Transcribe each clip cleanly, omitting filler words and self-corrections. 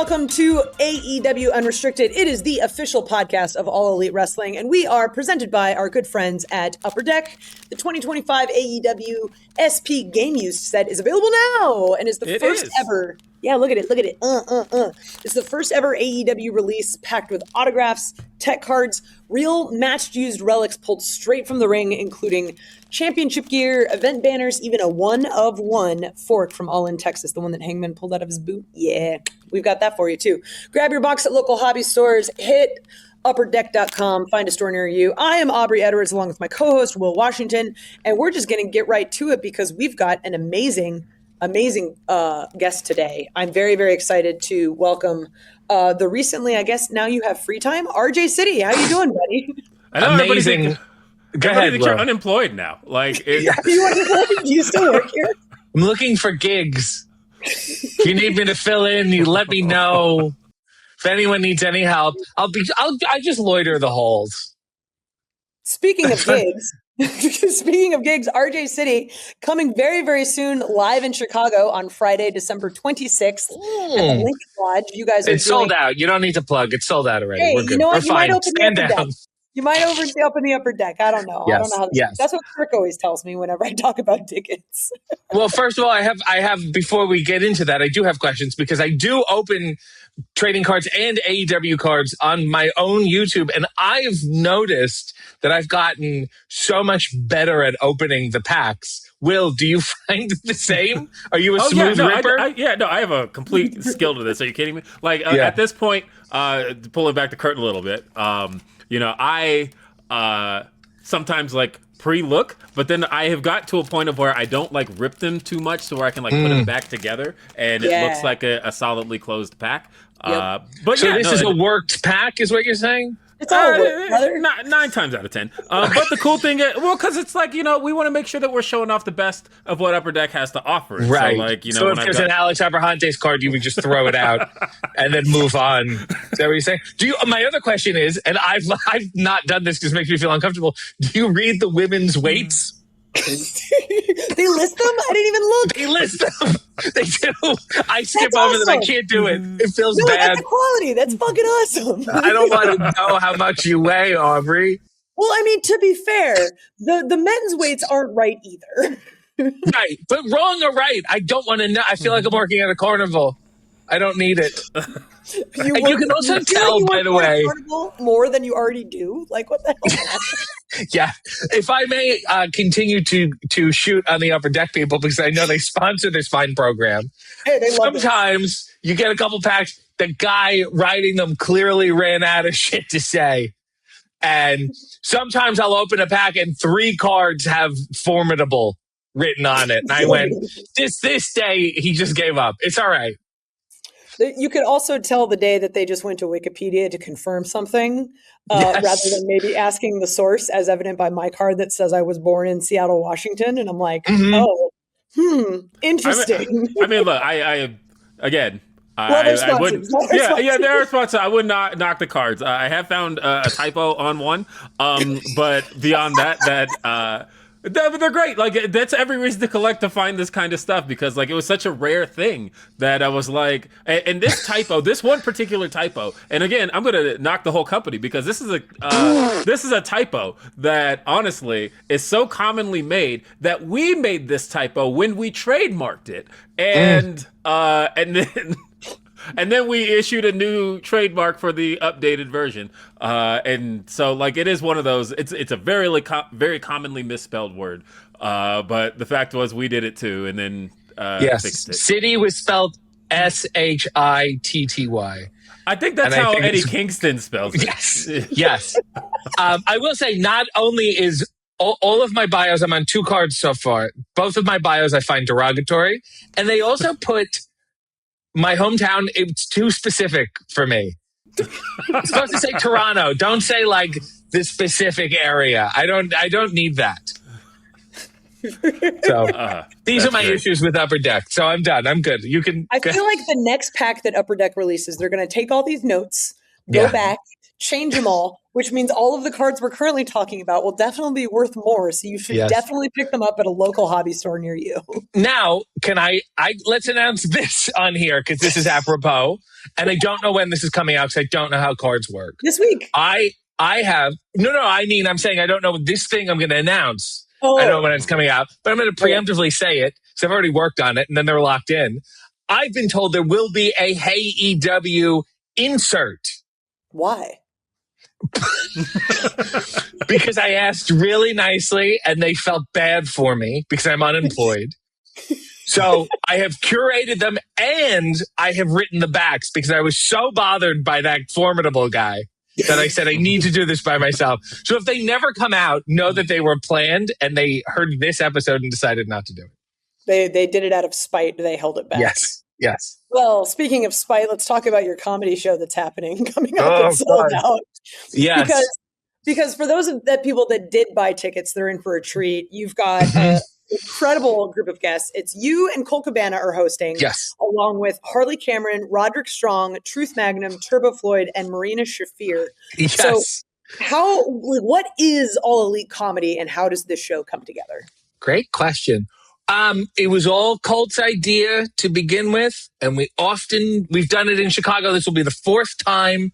Welcome to AEW Unrestricted. It is the official podcast of All Elite Wrestling, and we are presented by our good friends at Upper Deck. The 2025 AEW SP Game Use set is available now, and is the first ever. Yeah, look at it. It's the first ever AEW release packed with autographs, tech cards, real match-used relics pulled straight from the ring, including championship gear, event banners, even a one-of-one fork from All In Texas, the one that Hangman pulled out of his boot. Yeah, we've got that for you, too. Grab your box at local hobby stores. Hit upperdeck.com. Find a store near you. I am Aubrey Edwards, along with my co-host, Will Washington, and we're just going to get right to it because we've got an amazing guest today. I'm very, very excited to welcome the recently, I guess now you have free time, RJ City. How you doing, buddy? I know Amazing. Go ahead, you're unemployed now. Like, Do you still work here? I'm looking for gigs. If you need me to fill in, you let me know. If anyone needs any help, I just loiter the halls. Speaking of gigs, RJ City coming very, very soon live in Chicago on Friday, December 26th at the Lincoln Lodge. You guys are sold out. You don't need to plug. It's sold out already. Hey, We're good. You know what? We're fine. Stand down. You might open the upper deck. I don't know. Yes, I don't know how that's what Kirk always tells me whenever I talk about tickets. Well, first of all, I have before we get into that, I do have questions because I do open trading cards and AEW cards on my own YouTube, and I've noticed that I've gotten so much better at opening the packs. Will, do you find the same? Are you a smooth ripper? I have a complete skill to this. Are you kidding me? Like at this point, pulling back the curtain a little bit, I sometimes like pre-look, but then I have got to a point of where I don't like rip them too much to where I can like put them back together and it looks like a solidly closed pack. Yep. This is a worked pack is what you're saying? It's all work, brother. 9 times out of 10. But the cool thing is, because it's like, we want to make sure that we're showing off the best of what Upper Deck has to offer. Right. So, if there's an Alex Abrahantes card, you would just throw it out and then move on. Is that what you're saying? My other question is, and I've not done this because it makes me feel uncomfortable. Do you read the women's weights? They list them? I didn't even look. They list them. They do. I skip over them. I can't do it. It feels bad. That's quality. That's fucking awesome. I don't want to know how much you weigh, Aubrey. Well, I mean, to be fair, the men's weights aren't right either. Right. But wrong or right, I don't want to know. I feel like I'm working at a carnival. I don't need it. You can also tell, by the way, more than you already do. Like, what the hell? Yeah. If I may continue to shoot on the Upper Deck people, because I know they sponsor this fine program. Hey, sometimes you get a couple packs, the guy writing them clearly ran out of shit to say. And sometimes I'll open a pack and 3 cards have formidable written on it. And I went, this day, he just gave up. It's all right. You could also tell the day that they just went to Wikipedia to confirm something, rather than maybe asking the source, as evident by my card that says I was born in Seattle, Washington. And I'm like, interesting. I mean, look, I wouldn't. Yeah, there are spots. I would not knock the cards. I have found a typo on one, but beyond that. They're great. Like, that's every reason to collect to find this kind of stuff because, like, it was such a rare thing that I was like, and this typo, this one particular typo, and again, I'm gonna knock the whole company because this is a typo that honestly is so commonly made that we made this typo when we trademarked it, and then we issued a new trademark for the updated version. And so, like, it is one of those, it's a very commonly misspelled word. But the fact was we did it too, and then fixed it. City was spelled Shitty. I think that's how Eddie Kingston spells it. Yes. I will say not only is all of my bios, I'm on 2 cards so far. Both of my bios I find derogatory. And they also put my hometown, it's too specific for me. It's supposed to say Toronto. Don't say like the specific area. I don't need that. So these are my issues with Upper Deck. So I'm done. I'm good. You can. I feel like the next pack that Upper Deck releases, they're going to take all these notes, go back, change them all, which means all of the cards we're currently talking about will definitely be worth more. So you should definitely pick them up at a local hobby store near you. Now, can I let's announce this on here because this is apropos. And I don't know when this is coming out because I don't know how cards work. This week. I have, I'm saying I don't know this thing I'm going to announce. Oh. I don't know when it's coming out, but I'm going to preemptively say it because I've already worked on it and then they're locked in. I've been told there will be a Hey EW insert. Why? Because I asked really nicely and they felt bad for me because I'm unemployed. So I have curated them and I have written the backs because I was so bothered by that formidable guy that I said I need to do this by myself. So if they never come out, know that they were planned and they heard this episode and decided not to do it. They did it out of spite. They held it back. Yes. Well, speaking of spite, let's talk about your comedy show that's happening coming up and sold out. Yes. Because for those of that people that did buy tickets, they're in for a treat. You've got an incredible group of guests. It's you and Colt Cabana are hosting. Yes. Along with Harley Cameron, Roderick Strong, Truth Magnum, Turbo Floyd, and Marina Shafir. Yes. So what is All Elite Comedy and how does this show come together? Great question. It was all Colt's idea to begin with, and we've done it in Chicago. This will be the fourth time.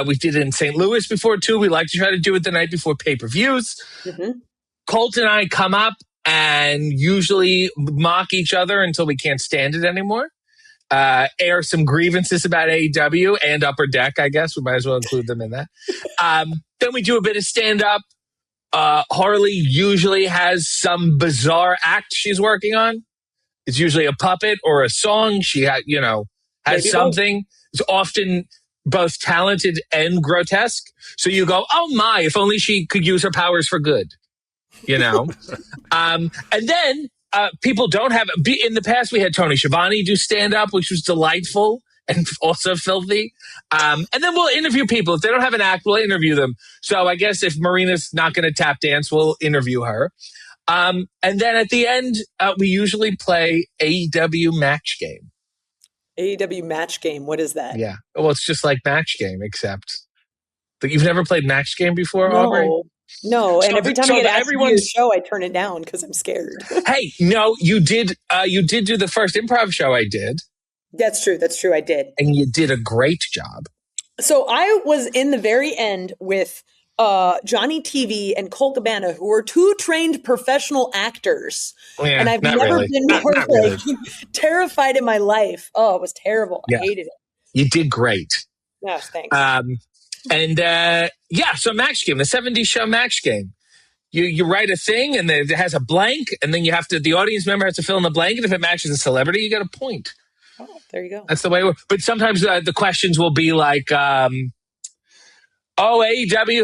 We did it in St. Louis before too. We like to try to do it the night before pay-per-views. Mm-hmm. Colt and I come up and usually mock each other until we can't stand it anymore. Air some grievances about AEW and Upper Deck, I guess. We might as well include them in that. Then we do a bit of stand-up. Harley usually has some bizarre act she's working on. It's usually a puppet or a song. She has Maybe something. It's often both talented and grotesque. So you go, oh my, if only she could use her powers for good, and then people don't have, in the past we had Tony Schiavone do stand up, which was delightful and also filthy. And then we'll interview people. If they don't have an act, we'll interview them. So I guess if Marina's not going to tap dance, we'll interview her. And then at the end, we usually play AEW Match Game. AEW Match Game. What is that? Yeah. Well, it's just like Match Game, except that you've never played Match Game before, Aubrey? No. And every time I get asked to do a show, I turn it down because I'm scared. Hey, no, you did do the first improv show I did. That's true. I did. And you did a great job. So I was in the very end with Johnny TV and Colt Cabana, who are two trained professional actors. Yeah, and I've never been more really. terrified in my life. Oh, it was terrible. I hated it. You did great. Yes, thanks. So Match Game, the 70s show Match Game. You write a thing and it has a blank, and then the audience member has to fill in the blank, and if it matches a celebrity, you get a point. Oh, there you go. That's the way it works. But sometimes the questions will be like, AEW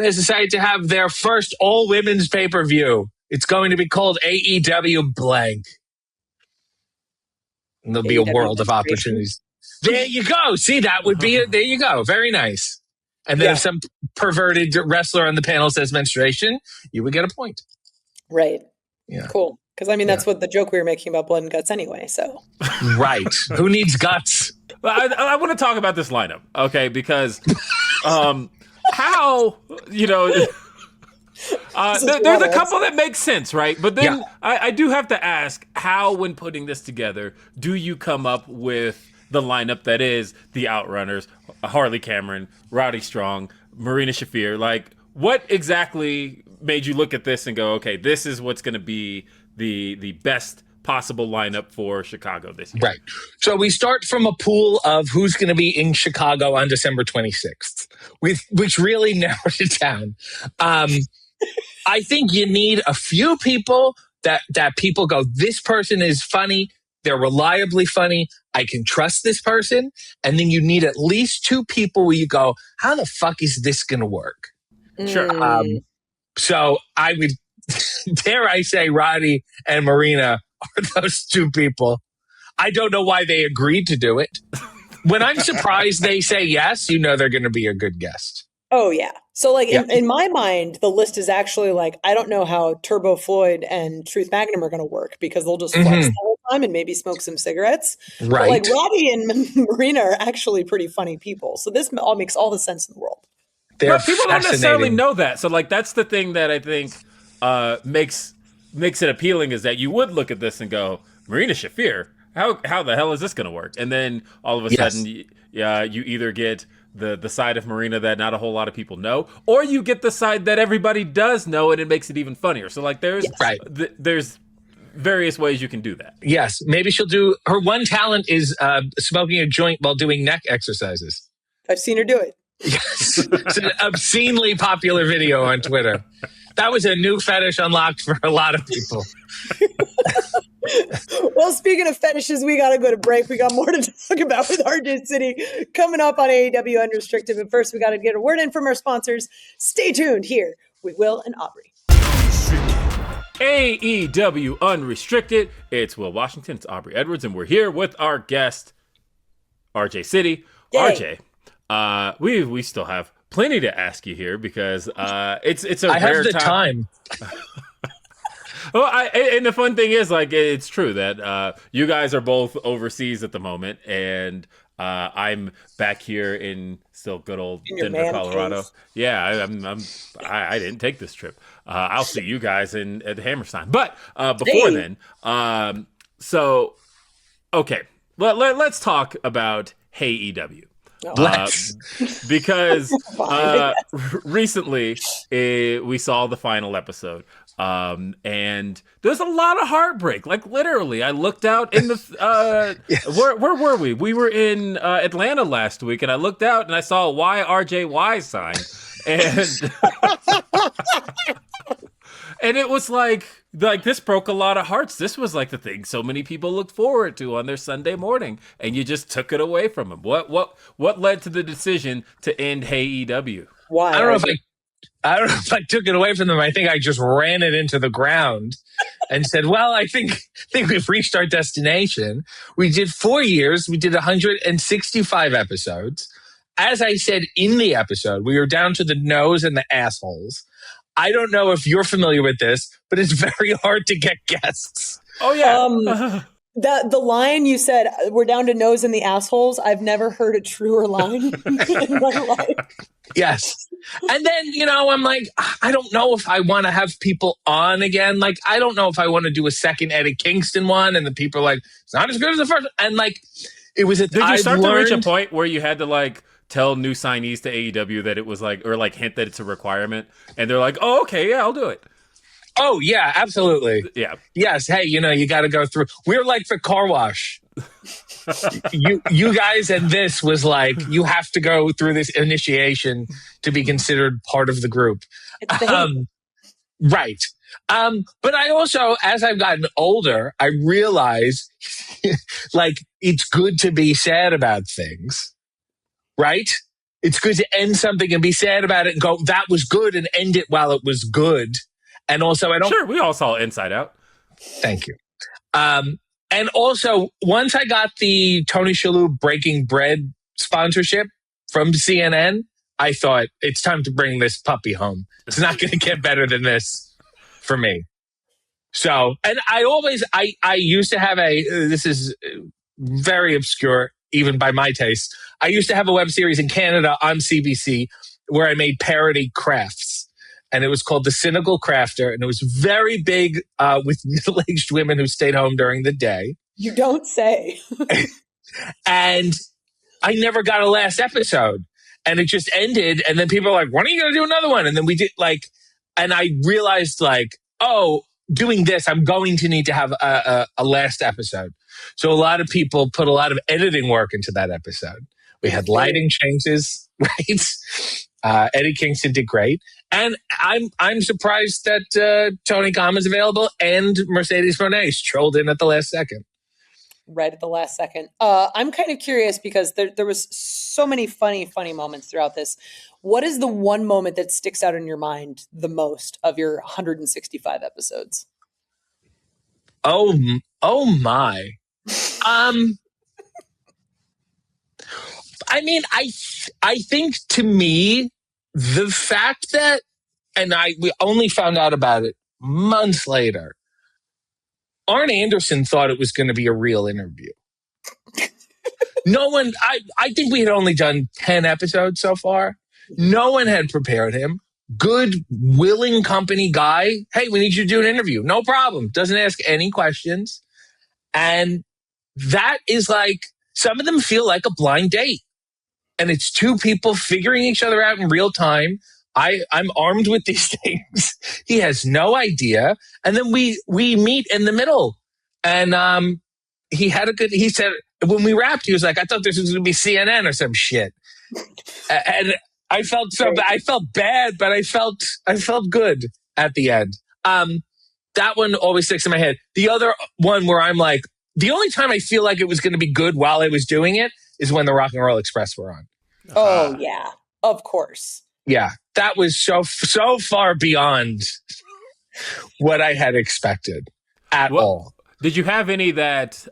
has decided to have their first all-women's pay-per-view. It's going to be called AEW blank. And there'll be a world of opportunities. There you go. See, that would be it. There you go. Very nice. And then if some perverted wrestler on the panel says menstruation, you would get a point. Right. Yeah. Cool. Because, that's what the joke we were making about blood and guts anyway, so. Right. Who needs guts? I want to talk about this lineup, okay? Because how, there's a couple that make sense, right? But then I do have to ask, how, when putting this together, do you come up with the lineup that is the Outrunners, Harley Cameron, Roddy Strong, Marina Shafir? Like, what exactly made you look at this and go, okay, this is what's going to be the best possible lineup for Chicago this year? Right. So we start from a pool of who's going to be in Chicago on December 26th, which really narrowed it down. I think you need a few people that people go, this person is funny. They're reliably funny. I can trust this person. And then you need at least two people where you go, how the fuck is this going to work? Sure. So I would, dare I say, Roddy and Marina are those two people. I don't know why they agreed to do it. When I'm surprised they say yes, they're going to be a good guest. Oh, yeah. So, in my mind, the list is actually I don't know how Turbo Floyd and Truth Magnum are going to work because they'll just flex the whole time and maybe smoke some cigarettes. Right. But Roddy and Marina are actually pretty funny people. So this all makes all the sense in the world. They're But people don't necessarily fascinating. know that. So like that's the thing that I think makes it appealing is that you would look at this and go, Marina Shafir, how the hell is this going to work? And then all of a Yes. sudden, you either get the side of Marina that not a whole lot of people know, or you get the side that everybody does know, and it makes it even funnier. So like there's Right. there's various ways you can do that. Yes, maybe she'll do. Her one talent is smoking a joint while doing neck exercises. I've seen her do it. Yes, it's an obscenely popular video on Twitter. That was a new fetish unlocked for a lot of people. Well, speaking of fetishes, we got to go to break. We got more to talk about with RJ City coming up on AEW Unrestricted. But first, we got to get a word in from our sponsors. Stay tuned here with Will and Aubrey. AEW Unrestricted. It's Will Washington. It's Aubrey Edwards, and we're here with our guest, RJ City. Yay. RJ, we still have plenty to ask you here because it's a I rare have the time. Well, and the fun thing is, like, it's true that you guys are both overseas at the moment, and I'm back here in still good old Denver, Colorado. Case. Yeah, I didn't take this trip. I'll see you guys at Hammerstein. But before then, so okay, let's talk about Hey EW. Because recently we saw the final episode. And there's a lot of heartbreak. Like literally, I looked out in the Yes. where were we? We were in Atlanta last week, and I looked out and I saw a YRJY sign, and and it was like this broke a lot of hearts. This was like the thing so many people looked forward to on their Sunday morning, and you just took it away from them. What led to the decision to end Hey EW? Why? I don't know if I took it away from them. I think I just ran it into the ground and said, well, I think we've reached our destination. We did 4 years. We did 165 episodes. As I said in the episode, we were down to the nose and the assholes. I don't know if you're familiar with this, but it's very hard to get guests. Oh, yeah. The line you said, we're down to nose in the assholes. I've never heard a truer line in my life. Yes. And then, I'm like, I don't know if I want to have people on again. Like, I don't know if I want to do a second Eddie Kingston one. And the people are like, it's not as good as the first. And like, it was a Did you start to reach a point where you had to like tell new signees to AEW that it was like, or like hint that it's a requirement? And they're like, oh, okay, yeah, I'll do it. Oh, yeah, absolutely. Yeah. Yes. Hey, you got to go through. We're like the car wash. you guys, and this was like, you have to go through this initiation to be considered part of the group. It's the Right. But I also, as I've gotten older, I realize like it's good to be sad about things, right? It's good to end something and be sad about it and go, that was good, and end it while it was good. And also, I don't. Sure, we all saw Inside Out. Thank you. And also, once I got the Tony Shalhoub Breaking Bread sponsorship from CNN, I thought it's time to bring this puppy home. It's not going to get better than this for me. So, and I used to have this is very obscure, even by my taste. I used to have a web series in Canada on CBC where I made parody crafts. And it was called The Cynical Crafter. And it was very big with middle-aged women who stayed home during the day. You don't say. And I never got a last episode. And it just ended. And then people are like, when are you going to do another one? And then we did and I realized doing this, I'm going to need to have a last episode. So a lot of people put a lot of editing work into that episode. We had lighting changes, right? Eddie Kingston did great. And I'm surprised that Tony Khan is available and Mercedes Moné strolled in at the last second. Right at the last second. I'm kind of curious because there was so many funny moments throughout this. What is the one moment that sticks out in your mind the most of your 165 episodes? Oh my. I mean, I think to me, the fact that, and we only found out about it months later, Arn Anderson thought it was going to be a real interview. No one, I think we had only done 10 episodes so far. No one had prepared him. Good, willing company guy. Hey, we need you to do an interview. No problem. Doesn't ask any questions. And that is like, some of them feel like a blind date. And it's two people figuring each other out in real time. I'm armed with these things. He has no idea. And then we meet in the middle. And he said, when we wrapped, he was like, I thought this was going to be CNN or some shit. And I felt so bad. I felt bad, but I felt good at the end. That one always sticks in my head. The other one where I'm like, the only time I feel like it was going to be good while I was doing it is when the Rock and Roll Express were on. Oh, yeah. Of course. Yeah. That was so far beyond what I had expected at all. Did you have any that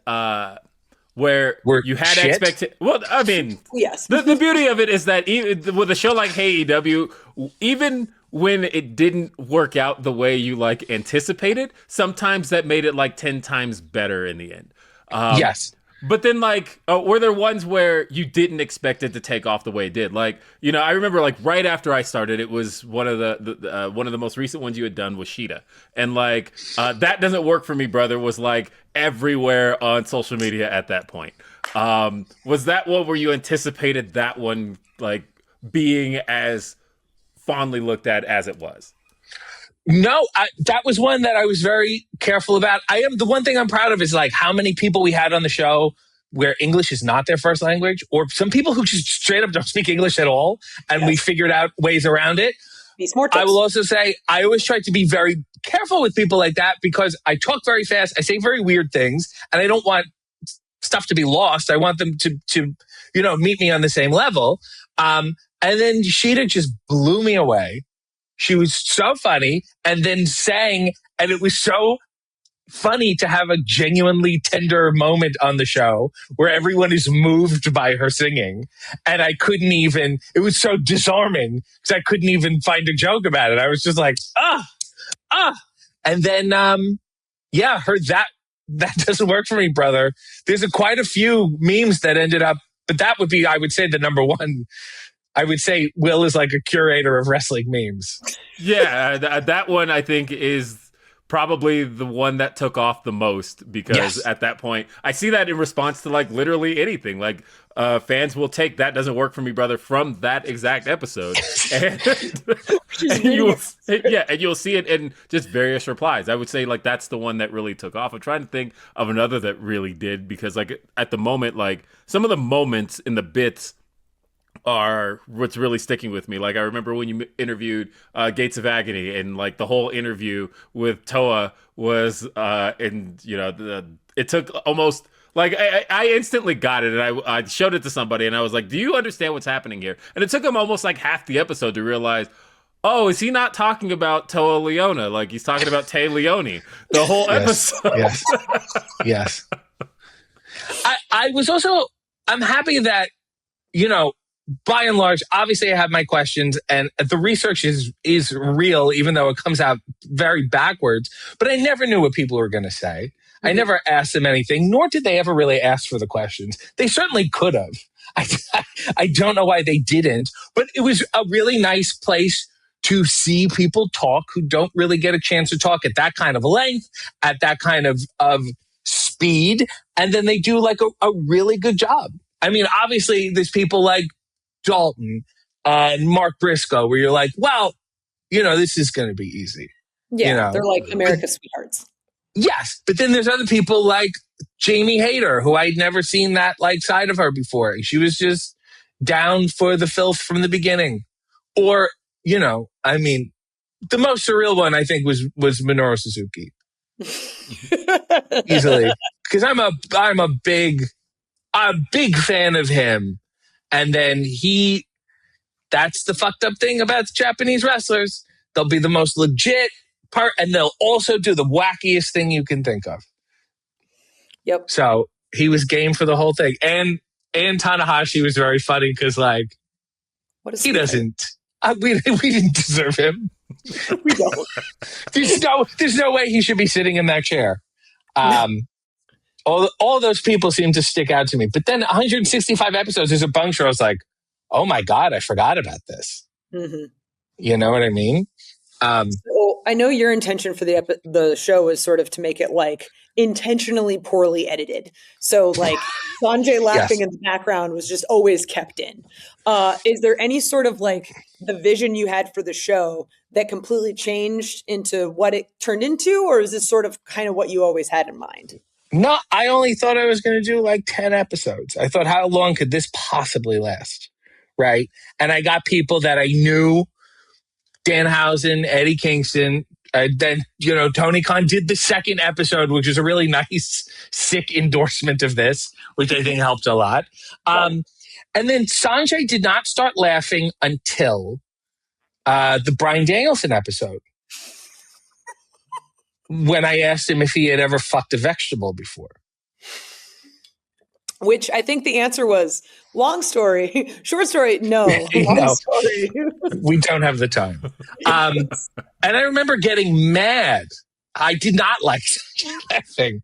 where you had expectations? Well, I mean, yes. The beauty of it is that even with a show like AEW, even when it didn't work out the way you like anticipated, sometimes that made it like 10 times better in the end. Yes. But then, like, were there ones where you didn't expect it to take off the way it did? Like, you know, I remember, like, right after I started, it was one of the most recent ones you had done was Sheeta, and like, that doesn't work for me, brother. Was like everywhere on social media at that point. Was that one where you anticipated that one like being as fondly looked at as it was? No, that was one that I was very careful about. The one thing I'm proud of is like how many people we had on the show where English is not their first language, or some people who just straight up don't speak English at all, and we figured out ways around it. I will also say I always try to be very careful with people like that because I talk very fast, I say very weird things, and I don't want stuff to be lost. I want them to meet me on the same level. And then Sheeta just blew me away. She was so funny and then sang, and it was so funny to have a genuinely tender moment on the show where everyone is moved by her singing. And it was so disarming because I couldn't even find a joke about it. I was just like, And then, that doesn't work for me, brother. There's quite a few memes that ended up, but that would be, I would say, the number one. I would say Will is like a curator of wrestling memes. Yeah, that one I think is probably the one that took off the most because at that point, I see that in response to like literally anything. Like fans will take "That Doesn't Work for Me, Brother" from that exact episode, and you'll see it in just various replies. I would say like that's the one that really took off. I'm trying to think of another that really did because like at the moment, like some of the moments in the bits are what's really sticking with me. Like I remember when you interviewed Gates of Agony, and like the whole interview with Toa was it took almost like I instantly got it, and I showed it to somebody and I was like, do you understand what's happening here? And it took him almost like half the episode to realize, oh, is he not talking about Toa Leona? Like he's talking about Tay Leone the whole episode. Yes. I'm happy that, by and large, obviously I have my questions and the research is real, even though it comes out very backwards, but I never knew what people were going to say. I never asked them anything, nor did they ever really ask for the questions. They certainly could have. I don't know why they didn't, but it was a really nice place to see people talk who don't really get a chance to talk at that kind of length, at that kind of speed. And then they do like a really good job. I mean, obviously there's people like Dalton and Mark Briscoe where you're like, well, this is going to be easy. Yeah, they're like America's sweethearts. Yes, but then there's other people like Jamie Hayter, who I'd never seen that like side of her before. And she was just down for the filth from the beginning. Or, I mean, the most surreal one I think was Minoru Suzuki. Easily. Because I'm a big fan of him. And then that's the fucked up thing about the Japanese wrestlers. They'll be the most legit part, and they'll also do the wackiest thing you can think of. Yep. So he was game for the whole thing. And Tanahashi was very funny because, like, he doesn't. We didn't deserve him. We don't. There's no way he should be sitting in that chair. All those people seem to stick out to me. But then 165 episodes, there's a bunch where I was like, oh my God, I forgot about this. Mhm. You know what I mean? So I know your intention for the show is sort of to make it like intentionally poorly edited. So like Sanjay laughing Yes. in the background was just always kept in. Is there any sort of like the vision you had for the show that completely changed into what it turned into, or is this sort of kind of what you always had in mind? No, I only thought I was going to do like 10 episodes. I thought, how long could this possibly last? Right. And I got people that I knew, Danhausen, Eddie Kingston. Then, Tony Khan did the second episode, which is a really nice, sick endorsement of this, which I think helped a lot. And then Sanjay did not start laughing until the Bryan Danielson episode, when I asked him if he had ever fucked a vegetable before. Which I think the answer was long story, short story, no. Long story. We don't have the time. And I remember getting mad. I did not like laughing.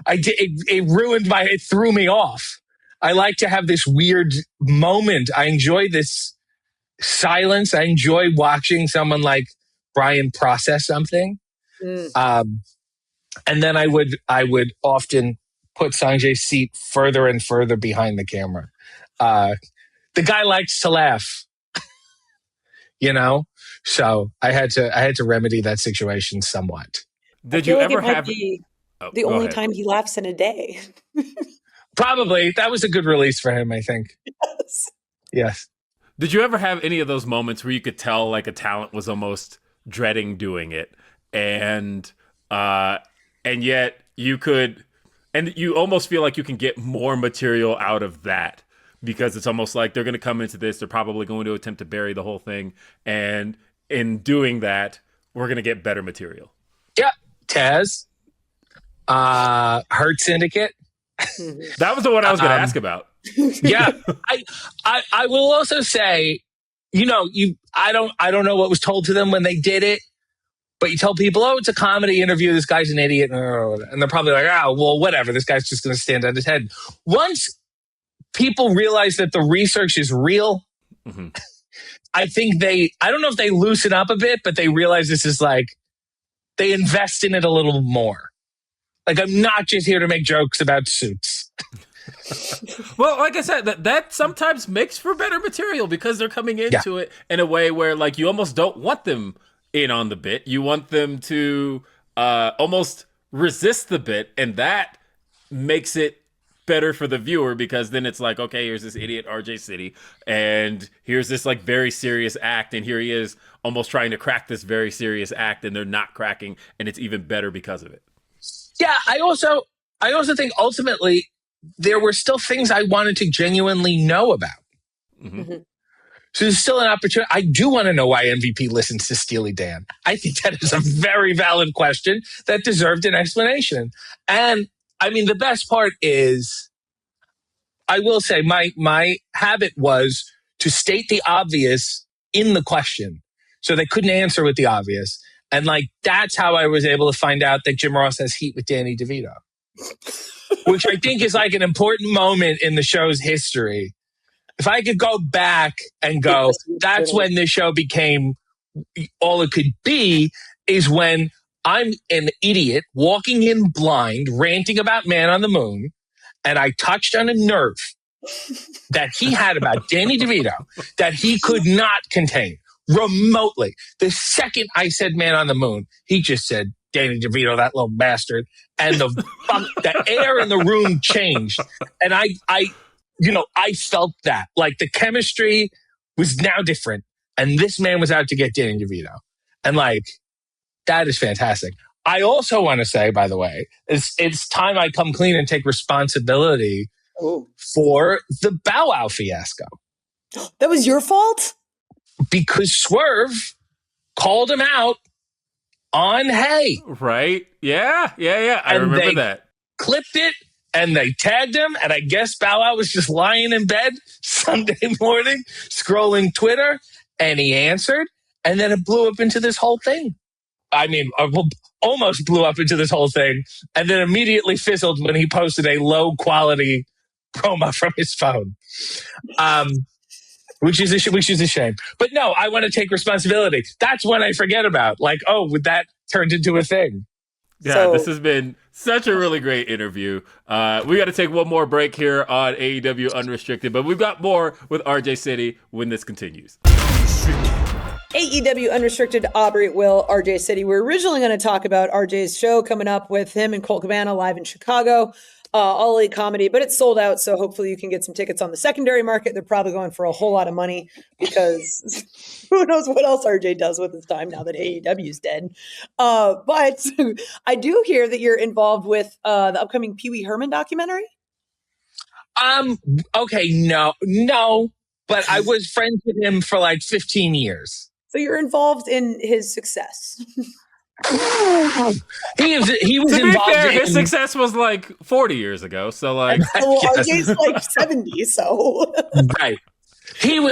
It ruined it threw me off. I like to have this weird moment. I enjoy this silence. I enjoy watching someone like Brian process something. And then I would often put Sanjay's seat further and further behind the camera. The guy likes to laugh, so I had to remedy that situation somewhat. Did you ever have the only time he laughs in a day? Probably. That was a good release for him, I think. Yes. Did you ever have any of those moments where you could tell like a talent was almost dreading doing it, and yet you could, and you almost feel like you can get more material out of that, because it's almost like they're going to come into this, they're probably going to attempt to bury the whole thing, and in doing that, we're going to get better material. Yeah. Taz, Hurt Syndicate. That was the one I was going to ask about. Yeah. I will also say, I don't know what was told to them when they did it, but you tell people, oh, it's a comedy interview, this guy's an idiot, and they're probably like, oh, well, whatever, this guy's just going to stand on his head. Once people realize that the research is real, I think I don't know if they loosen up a bit, but they realize this is like, they invest in it a little more. Like, I'm not just here to make jokes about suits. Well, like I said, that sometimes makes for better material, because they're coming into it in a way where like you almost don't want them in on the bit. You want them to almost resist the bit, and that makes it better for the viewer, because then it's like, okay, here's this idiot RJ City, and here's this like very serious act, and here he is almost trying to crack this very serious act, and they're not cracking, and it's even better because of it. Yeah, I also think ultimately there were still things I wanted to genuinely know about. So there's still an opportunity. I do want to know why MVP listens to Steely Dan. I think that is a very valid question that deserved an explanation. And I mean, the best part is, I will say my habit was to state the obvious in the question, so they couldn't answer with the obvious. And like, that's how I was able to find out that Jim Ross has heat with Danny DeVito, which I think is like an important moment in the show's history. If I could go back and go, that's when this show became all it could be, is when I'm an idiot walking in blind, ranting about Man on the Moon, and I touched on a nerve that he had about Danny DeVito that he could not contain remotely. The second I said Man on the Moon, he just said, Danny DeVito, that little bastard. And the air in the room changed. And I felt that. Like, the chemistry was now different. And this man was out to get Danny DeVito. And like, that is fantastic. I also want to say, by the way, it's time I come clean and take responsibility for the Bow Wow fiasco. That was your fault? Because Swerve called him out on Hey. Right? Yeah. I remember that. Clipped it, and they tagged him, and I guess Bow Wow was just lying in bed Sunday morning, scrolling Twitter, and he answered, and then it blew up into this whole thing. I mean, almost blew up into this whole thing, and then immediately fizzled when he posted a low-quality promo from his phone. which is a shame. But no, I want to take responsibility. That's when I forget about. Like, oh, that turned into a thing. Yeah, this has been such a really great interview. We got to take one more break here on AEW Unrestricted, but we've got more with RJ City when this continues. AEW Unrestricted, Aubrey, Will, RJ City. We're originally going to talk about RJ's show coming up with him and Colt Cabana live in Chicago, All Elite Comedy, but it's sold out, so hopefully you can get some tickets on the secondary market. They're probably going for a whole lot of money because who knows what else RJ does with his time now that AEW's dead. But I do hear that you're involved with the upcoming Pee-wee Herman documentary. Okay, no, but I was friends with him for like 15 years. So you're involved in his success. He was to involved be fair, in his success was like 40 years ago. So like, well, RJ's like 70, so right.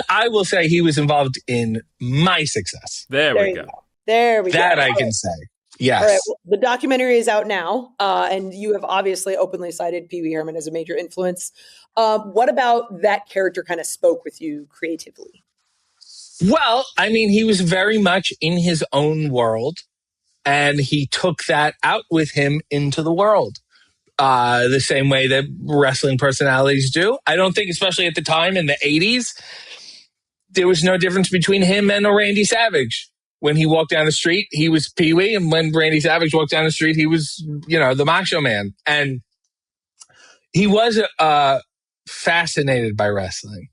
I will say he was involved in my success. There we go. There we go. That I can say. Yes. All right. Well, the documentary is out now, and you have obviously openly cited Pee-wee Herman as a major influence. What about that character kind of spoke with you creatively? Well, I mean, he was very much in his own world, and he took that out with him into the world. The same way that wrestling personalities do. I don't think, especially at the time in the 80s, there was no difference between him and a Randy Savage. When he walked down the street, he was Pee-wee, and when Randy Savage walked down the street, he was, the Macho Man. And he was fascinated by wrestling.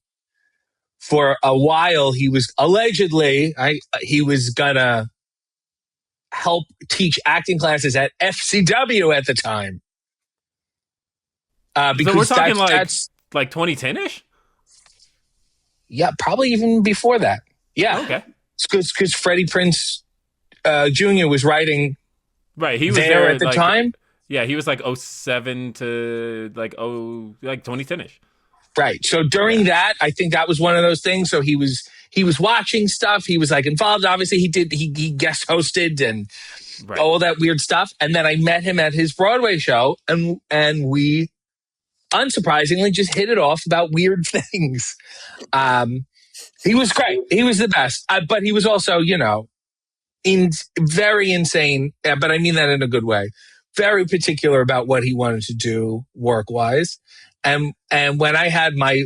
For a while, he was allegedly, he was gonna help teach acting classes at FCW at the time. Because so we're talking that's like 2010-ish? Yeah, probably even before that. Yeah. Okay. It's because Freddie Prinze Jr. was writing right. He was there at the time. Yeah, he was like 07 to like 2010-ish. Right. So during that, I think that was one of those things. So he was watching stuff. He was like involved. Obviously, he guest hosted and all that weird stuff. And then I met him at his Broadway show, and we unsurprisingly just hit it off about weird things. He was great. He was the best. But he was also, very insane. But I mean that in a good way. Very particular about what he wanted to do work-wise. And when I had my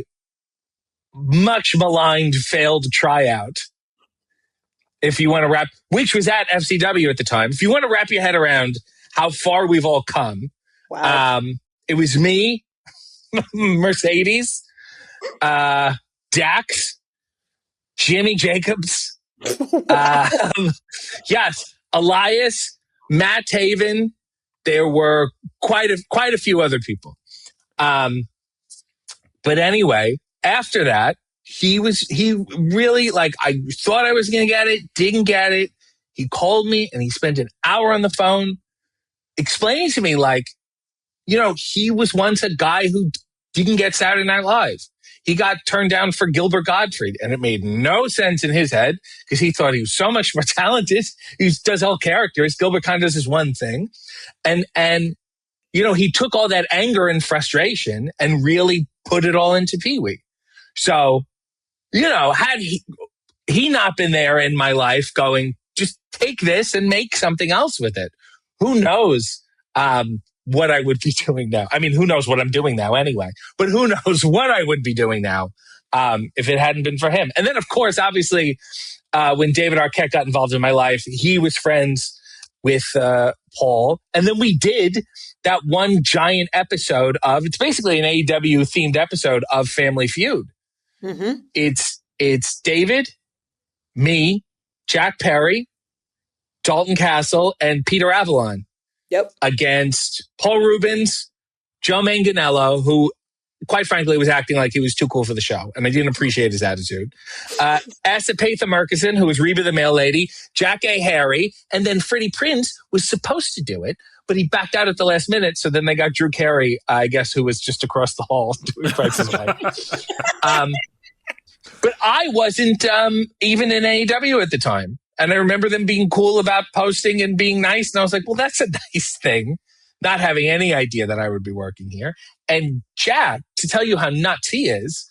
much maligned failed tryout, if you want to wrap, which was at FCW at the time, if you want to wrap your head around how far we've all come, it was me, Mercedes, Dax, Jimmy Jacobs, yes, Elias, Matt Taven. There were quite a few other people. But anyway, after that, he really, like, I thought I was going to get it, didn't get it. He called me and he spent an hour on the phone explaining to me, like, he was once a guy who didn't get Saturday Night Live. He got turned down for Gilbert Gottfried, and it made no sense in his head because he thought he was so much more talented. He does all characters. Gilbert kind of does his one thing. And he took all that anger and frustration and really put it all into Pee-wee. So, had he not been there in my life going, just take this and make something else with it, who knows what I would be doing now. I mean, who knows what I'm doing now anyway, but who knows what I would be doing now if it hadn't been for him. And then, of course, obviously, when David Arquette got involved in my life, he was friends with Paul. And then we did that one giant episode it's basically an AEW themed episode of Family Feud. Mm-hmm. It's David, me, Jack Perry, Dalton Castle, and Peter Avalon. Yep. Against Paul Reubens, Joe Manganiello, who, quite frankly, was acting like he was too cool for the show, and I didn't appreciate his attitude. Asapatha Murkison, who was Reba the Mail Lady, Jack A. Harry, and then Freddie Prinze was supposed to do it, but he backed out at the last minute, so then they got Drew Carey, I guess, who was just across the hall doing Price is Right. But I wasn't even in AEW at the time. And I remember them being cool about posting and being nice. And I was like, well, that's a nice thing, not having any idea that I would be working here. And Jack, to tell you how nuts he is,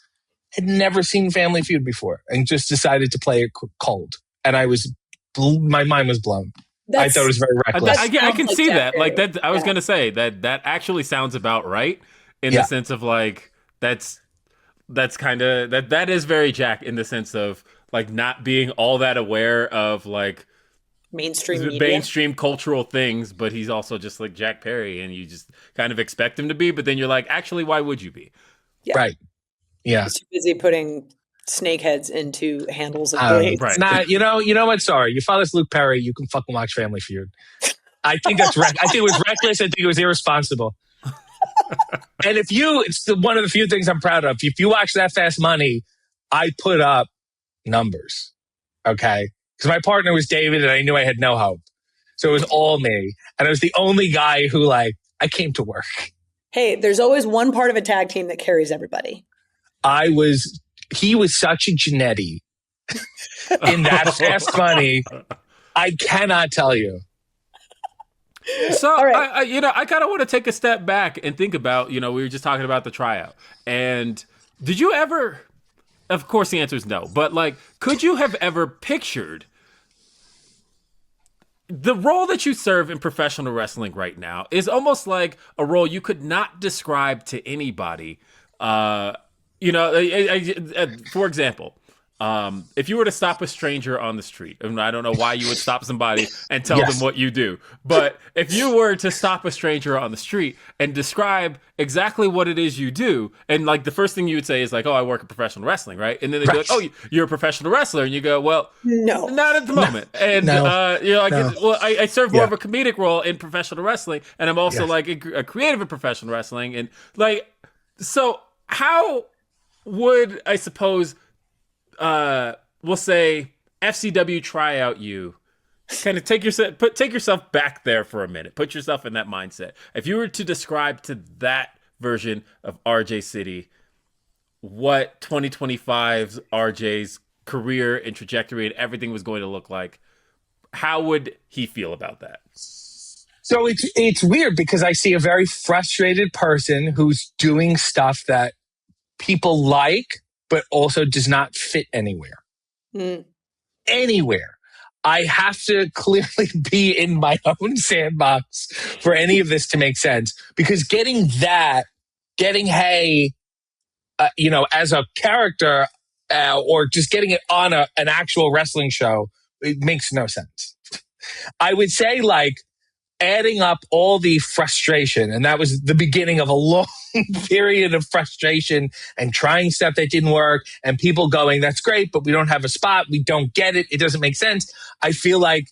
had never seen Family Feud before and just decided to play it cold. And my mind was blown. I thought it was very reckless. I can see that. Perry. Like that, I was gonna say that actually sounds about right in the sense of like that's kind of that is very Jack in the sense of like not being all that aware of like mainstream cultural things, but he's also just like Jack Perry, and you just kind of expect him to be. But then you're like, actually, why would you be? Yeah. Right? Yeah. He's too busy putting snake heads into handles of blades. Right. Not, you know what? Sorry, your father's Luke Perry. You can fucking watch Family Feud. I think that's I think it was reckless. I think it was irresponsible. And it's one of the few things I'm proud of. If you watch That Fast Money, I put up numbers. Okay. Because my partner was David and I knew I had no hope. So it was all me. And I was the only guy who I came to work. Hey, there's always one part of a tag team that carries everybody. He was such a Genetti in That Fast Money. I cannot tell you. So, right. I kind of want to take a step back and think about, we were just talking about the tryout. And did you ever, of course the answer is no, but could you have ever pictured the role that you serve in professional wrestling right now is almost like a role you could not describe to anybody. For example, if you were to stop a stranger on the street, and I don't know why you would stop somebody and tell them what you do, but if you were to stop a stranger on the street and describe exactly what it is you do, and the first thing you would say is oh, I work in professional wrestling, right? And then they'd be like, oh, you're a professional wrestler, and you go, well, no, not at the moment. And you're like, well, I serve more of a comedic role in professional wrestling, and I'm also a creative in professional wrestling, and so how would I suppose? We'll say FCW tryout you kind of take yourself back there for a minute. Put yourself in that mindset. If you were to describe to that version of RJ City what 2025's RJ's career and trajectory and everything was going to look like, how would he feel about that? So it's weird because I see a very frustrated person who's doing stuff that people like, but also does not fit anywhere. Anywhere. I have to clearly be in my own sandbox for any of this to make sense. Because getting Hay, as a character, or just getting it on an actual wrestling show, it makes no sense. I would say adding up all the frustration, and that was the beginning of a long period of frustration and trying stuff that didn't work and people going, that's great, but we don't have a spot. We don't get it. It doesn't make sense. I feel like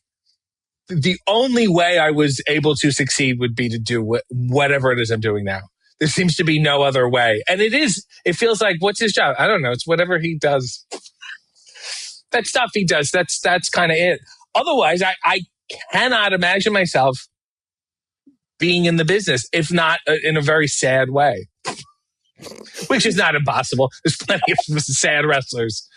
the only way I was able to succeed would be to do whatever it is I'm doing now. There seems to be no other way. And it feels like, what's his job? I don't know. It's whatever he does. That stuff he does. That's kind of it. Otherwise, I cannot imagine myself being in the business, if not in a very sad way, which is not impossible. There's plenty of sad wrestlers,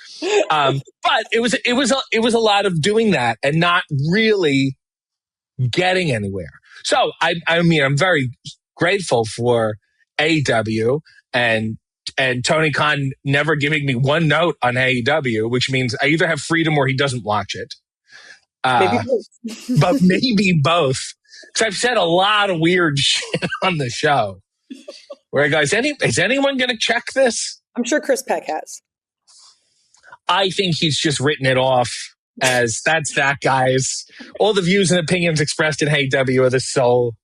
but it was a lot of doing that and not really getting anywhere. So I'm very grateful for AEW and Tony Khan never giving me one note on AEW, which means I either have freedom or he doesn't watch it. But maybe both. Because I've said a lot of weird shit on the show. Where I go, is anyone going to check this? I'm sure Chris Peck has. I think he's just written it off as that's that guy's. All the views and opinions expressed in AEW are the sole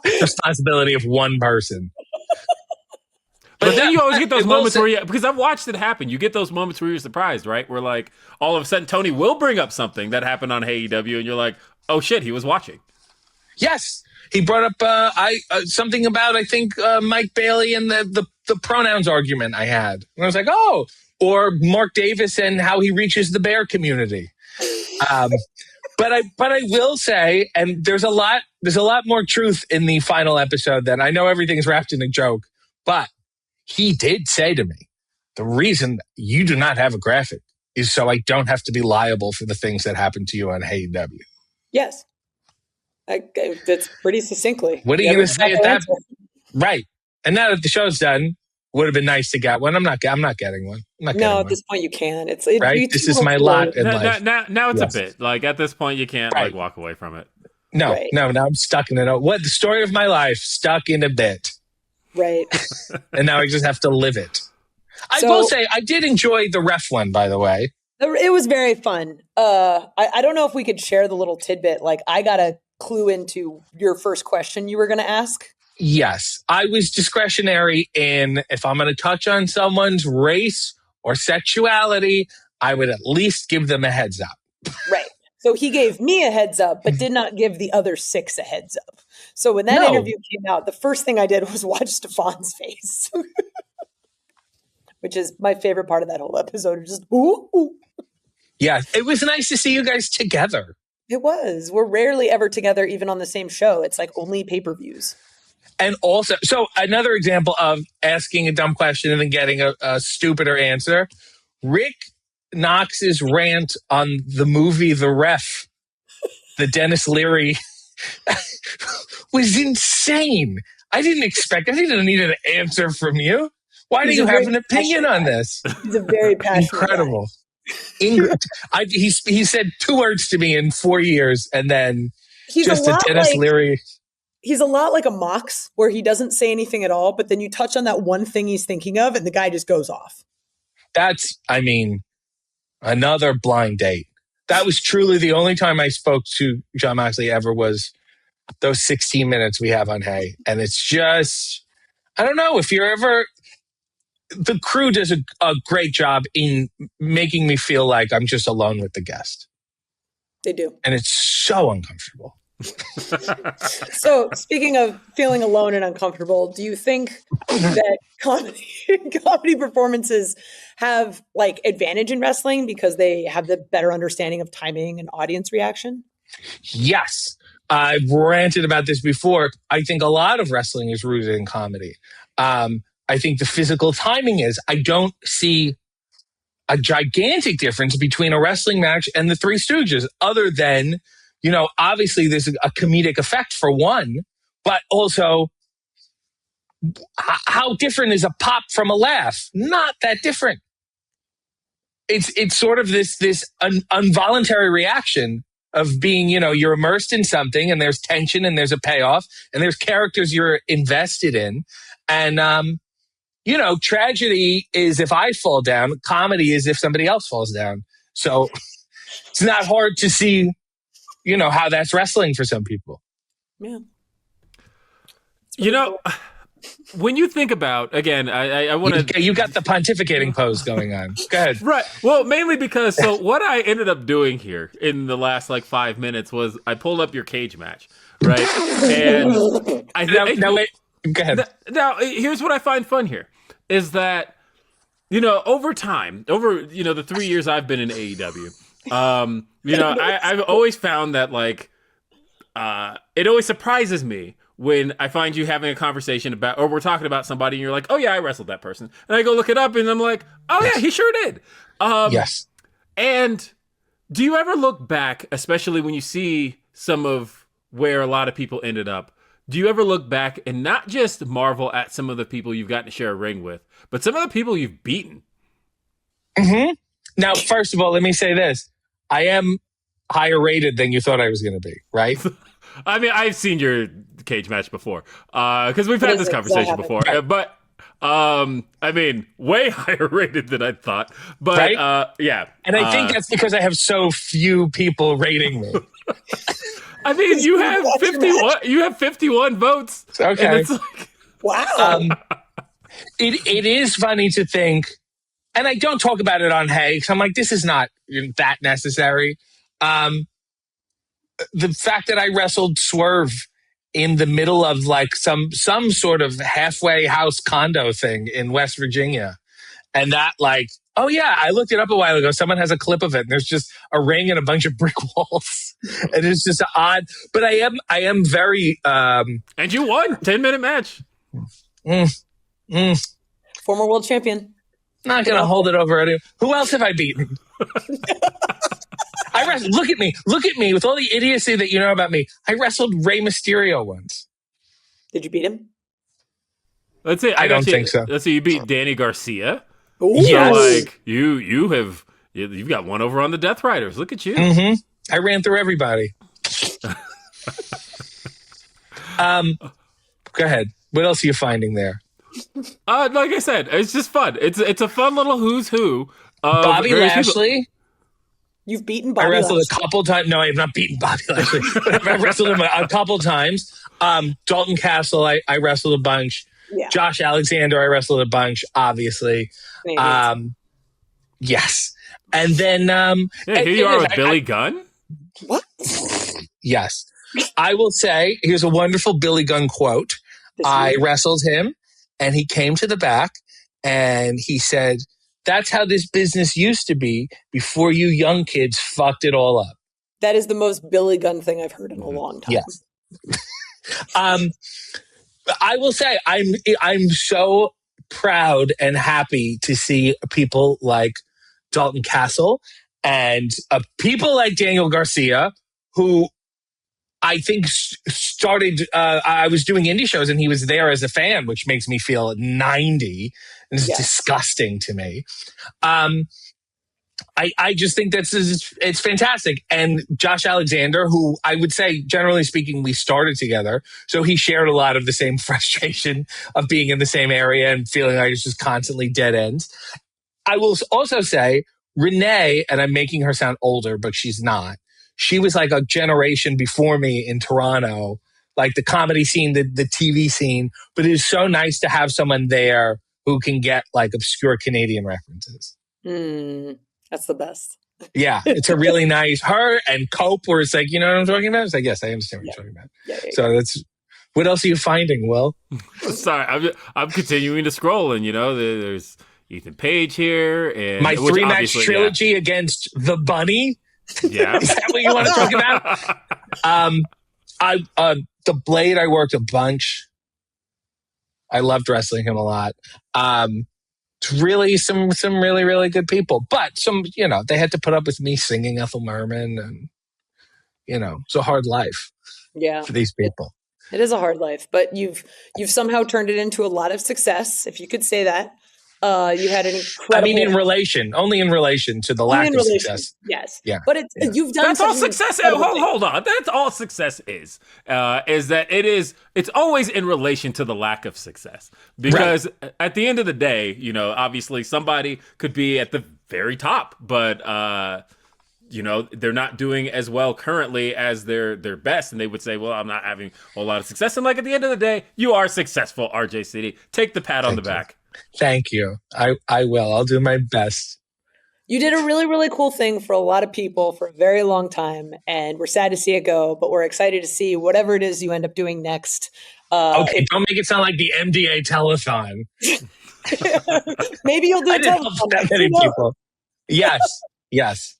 responsibility of one person. But then you always get those moments where because I've watched it happen. You get those moments where you're surprised, right? Where all of a sudden Tony will bring up something that happened on AEW and you're like, oh shit, he was watching. Yes. He brought up something about, I think, Mike Bailey and the pronouns argument I had. And I was like, oh, or Mark Davis and how he reaches the bear community. But I will say, and there's a lot more truth in the final episode that I know everything's wrapped in a joke, but he did say to me, the reason you do not have a graphic is so I don't have to be liable for the things that happen to you on AEW. Yes. That's pretty succinctly. What are you going to say at that? Right. And now that the show's done, would have been nice to get one. I'm not getting one. I'm not getting No, one. at this point you can. Right? This is my lot in life. Now it's a bit. Like, at this point, you can't, like, walk away from it. No, Right. no, I'm stuck in it. What the story of my life, stuck in a bit. Right. And now I just have to live it. I will say, I did enjoy the ref one, by the way. It was very fun. I don't know if we could share the little tidbit. Like, I got a clue into your first question you were going to ask. Yes, I was discretionary in if I'm going to touch on someone's race or sexuality, I would at least give them a heads up. Right. So he gave me a heads up, but did not give the other 6 a heads up. So when that interview came out, the first thing I did was watch Stefan's face, which is my favorite part of that whole episode. Just, ooh, ooh. Yeah, it was nice to see you guys together. It was. We're rarely ever together, even on the same show. It's like only pay-per-views. And also, so another example of asking a dumb question and then getting a stupider answer. Rick Knox's rant on the movie The Ref, the Dennis Leary, was insane. I didn't need an answer from you. Why do you have an opinion on this? He's a very passionate Incredible. He said 2 words to me in 4 years, and then He's just a Dennis Leary. He's a lot like a Mox, where he doesn't say anything at all, but then you touch on that one thing he's thinking of, and the guy just goes off. That's, another blind date. That was truly the only time I spoke to Jon Moxley ever was those 16 minutes we have on Hey. And it's just, I don't know, if you're ever, the crew does a great job in making me feel like I'm just alone with the guest. They do. And it's so uncomfortable. So, speaking of feeling alone and uncomfortable, do you think that comedy performances have like advantage in wrestling because they have the better understanding of timing and audience reaction? Yes. I've ranted about this before. I think a lot of wrestling is rooted in comedy. I think the physical timing is. I don't see a gigantic difference between a wrestling match and the Three Stooges, other than, obviously there's a comedic effect for one, but also how different is a pop from a laugh? Not that different. It's sort of this involuntary reaction of being, you're immersed in something and there's tension and there's a payoff and there's characters you're invested in. And, tragedy is if I fall down, comedy is if somebody else falls down. So it's not hard to see, how that's wrestling for some people. Yeah. Cool. When you think about, again, I want to... You got the pontificating pose going on. Go ahead. Right. Well, mainly because, so what I ended up doing here in the last 5 minutes was I pulled up your cage match, right? And wait. Go ahead. Now, here's what I find fun here, is that, over time, the 3 years I've been in AEW, I've always found that, it always surprises me when I find you having a conversation about, or we're talking about somebody and you're like, oh yeah, I wrestled that person. And I go look it up and I'm like, oh yeah, he sure did. Yes. And do you ever look back, especially when you see some of where a lot of people ended up, do you ever look back and not just marvel at some of the people you've gotten to share a ring with, but some of the people you've beaten? Mm-hmm. Now, first of all, let me say this. I am higher rated than you thought I was going to be, right? I've seen your cage match before, because we've had this conversation before, but way higher rated than I thought. But right? Yeah, and I think that's because I have so few people rating me. You have 51. You have 51 votes. Okay, and it's like, wow. It is funny to think, and I don't talk about it on Hey, because I'm like, this is not that necessary. The fact that I wrestled Swerve in the middle of some sort of halfway house condo thing in West Virginia. And that oh yeah, I looked it up a while ago. Someone has a clip of it and there's just a ring and a bunch of brick walls. And it's just odd, but I am very, and you won 10-minute match. Former world champion. Not going to hold it over anyone. Who else have I beaten? Look at me with all the idiocy that you know about me. I wrestled Rey Mysterio once. Did you beat him? Let's see. I don't think so. Let's see. You beat Danny Garcia. Ooh. Yes. So, like you've got one over on the Death Riders. Look at you. Mm-hmm. I ran through everybody. Go ahead. What else are you finding there? Like I said, it's just fun. It's a fun little who's who of Bobby various people. Lashley. You've beaten Bobby I wrestled Lashley. a couple times. No, I have not beaten Bobby Lashley, but I've wrestled him a couple times. Dalton Castle, I wrestled a bunch. Yeah. Josh Alexander, I wrestled a bunch, obviously. Canadians. Yes. And then... Yeah, here you are with Billy Gunn? What? Yes. I will say, here's a wonderful Billy Gunn quote. I wrestled him, and he came to the back, and he said, "That's how this business used to be before you young kids fucked it all up." That is the most Billy Gunn thing I've heard in a long time. Yes. I will say, I'm so proud and happy to see people like Dalton Castle and people like Daniel Garcia, who I think started, I was doing indie shows and he was there as a fan, which makes me feel 90. It's disgusting to me. I just think it's fantastic. And Josh Alexander, who I would say, generally speaking, we started together. So he shared a lot of the same frustration of being in the same area and feeling like it's just constantly dead ends. I will also say Renee, and I'm making her sound older, but she's not. She was like a generation before me in Toronto, like the comedy scene, the TV scene. But it is so nice to have someone there who can get like obscure Canadian references. That's the best. Yeah, it's a really nice, her and Cope, where it's like, you know what I'm talking about? It's like, yes, I understand what you're talking about. Yeah, so that's, what else are you finding, Will? Sorry, I'm continuing to scroll, and there's Ethan Page here, and my 3-match trilogy against the Bunny. Yeah, is that what you want to talk about? The Blade, I worked a bunch. I loved wrestling him a lot. It's really some really, really good people. But they had to put up with me singing Ethel Merman, and, it's a hard life for these people. It is a hard life, but you've somehow turned it into a lot of success, if you could say that. You had an incredible... I mean, only in relation to the lack of success. Yes. Yeah. But you've done... That's all success. Hold on. That's all success is that it's always in relation to the lack of success. Because at the end of the day, obviously somebody could be at the very top, but, they're not doing as well currently as their best. And they would say, well, I'm not having a whole lot of success. And like at the end of the day, you are successful, RJ City. Take the pat on the back. Thank you. I will. I'll do my best. You did a really, really cool thing for a lot of people for a very long time, and we're sad to see it go, but we're excited to see whatever it is you end up doing next. Okay, don't make it sound like the MDA telethon. Maybe you'll do a telethon next. People. Yes.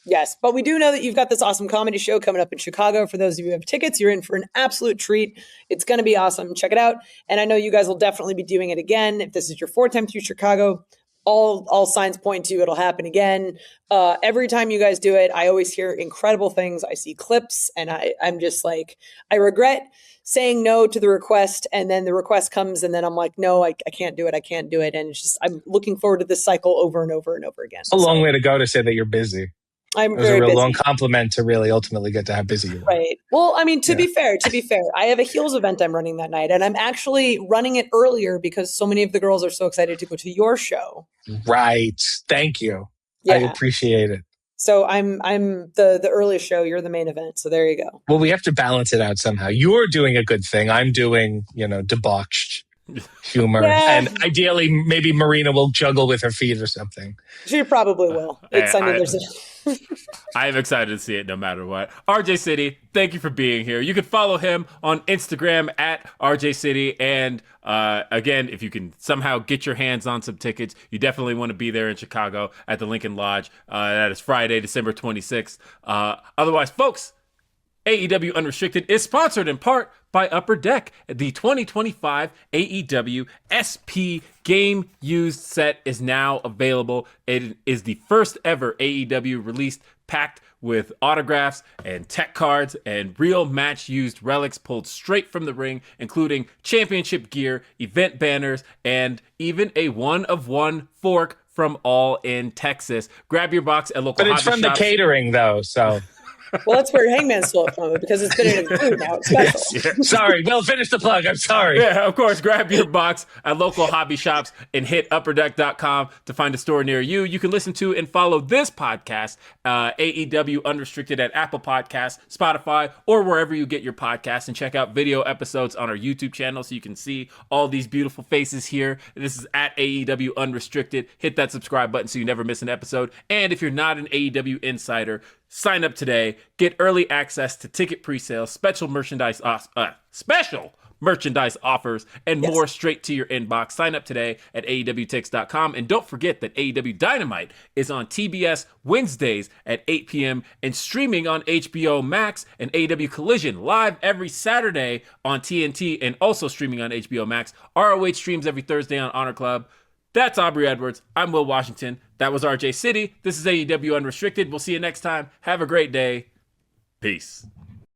Yes, but we do know that you've got this awesome comedy show coming up in Chicago. For those of you who have tickets, you're in for an absolute treat. It's going to be awesome. Check it out. And I know you guys will definitely be doing it again. If this is your 4th time through Chicago, all signs point to it'll happen again. Every time you guys do it, I always hear incredible things. I see clips, and I'm just like, I regret saying no to the request, and then the request comes, and then I'm like, no, I can't do it. I can't do it. And it's just, I'm looking forward to this cycle over and over and over again. It's a long way to go to say that you're busy. It was a real long compliment to really ultimately get to how busy you are. Right. Well, I mean, to be fair, I have a heels event I'm running that night, and I'm actually running it earlier because so many of the girls are so excited to go to your show. Right. Thank you. Yeah. I appreciate it. So I'm the earliest show. You're the main event. So there you go. Well, we have to balance it out somehow. You're doing a good thing. I'm doing, debauched humor. Yeah. And ideally, maybe Marina will juggle with her feet or something. She probably will. I am excited to see it no matter what. RJ City, thank you for being here. You can follow him on Instagram at RJ City. And again, if you can somehow get your hands on some tickets, you definitely want to be there in Chicago at the Lincoln Lodge. That is Friday, December 26th. Otherwise, folks, AEW Unrestricted is sponsored in part by Upper Deck. The 2025 AEW SP Game Used set is now available. It is the first ever AEW released packed with autographs and tech cards and real match-used relics pulled straight from the ring, including championship gear, event banners, and even a one-of-one fork from All in Texas. Grab your box at local But it's hobby from shops. the catering, though, so... Well, that's where Hangman stole it from, because it's been in a food now. It's special. Sorry, Will, finish the plug. I'm sorry. Yeah, of course. Grab your box at local hobby shops and hit upperdeck.com to find a store near you. You can listen to and follow this podcast, AEW Unrestricted, at Apple Podcasts, Spotify, or wherever you get your podcasts, and check out video episodes on our YouTube channel so you can see all these beautiful faces here. This is at AEW Unrestricted. Hit that subscribe button so you never miss an episode. And if you're not an AEW insider, sign up today. Get early access to ticket pre-sales, special merchandise offers, and more straight to your inbox. Sign up today at AEWTix.com. And don't forget that AEW Dynamite is on TBS Wednesdays at 8 p.m. and streaming on HBO Max, and AEW Collision live every Saturday on TNT and also streaming on HBO Max. ROH streams every Thursday on Honor Club. That's Aubrey Edwards. I'm Will Washington. That was RJ City. This is AEW Unrestricted. We'll see you next time. Have a great day. Peace.